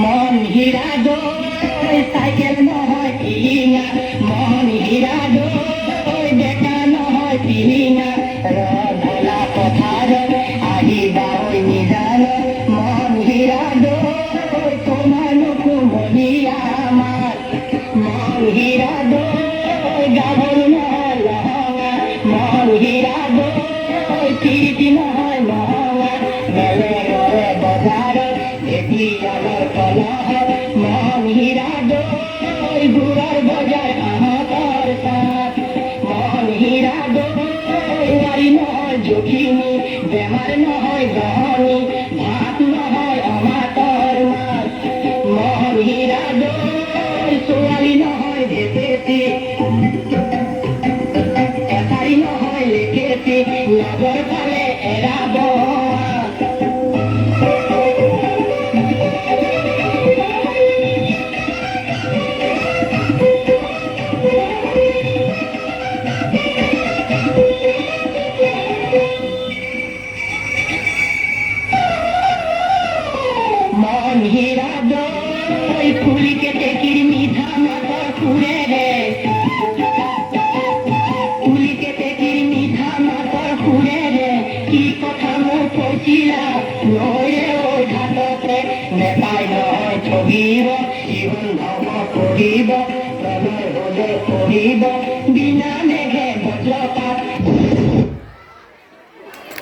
মন হীৰা দই সাইকেল নহয় টিঙা, মন হীৰা দই ডেকা নহয় টিঙা, ৰধলা পথাৰত আহিবা ঐ নিজান, মন হীৰা দই তোমাৰ নুকুমলীয়া মাত, মন হীৰা দই গাভৰু নহয় লহঙা, মন হীৰা দই পিৰিতি নহয় মহঙা, বেলেগৰে বজাৰত ঢেঁকীয়ালৰ কলহত মন হীৰা দই গুড়ৰ বজাৰ আহঁতৰ তাত, মন হীৰা দই ৱাৰী নহয় জখিনী, বেমাৰ নহয় গহনী, ভাত নহয় অমাতৰ মাছ, মন হীৰা দই ছোৱালী নহয় ভেটেচি, এচাৰি নহয় লেকেচি, নগৰ ফালে এৰাব মন হীৰা দই ফুলিকে টেকিৰ মিঠা মাথা ফুৰে ৰে, ফুলিকে টেকিৰ মিঠা মাথা ফুৰে ৰে, কি কথা মোক কৈছিলা নৈৰে ঐ ঘাটতে, নেপাই নহয় ঠগিব জীৱন ধ্বংস কৰিব, প্ৰণয় হলে কৰিব বিনা মেঘে বজ্ৰপাত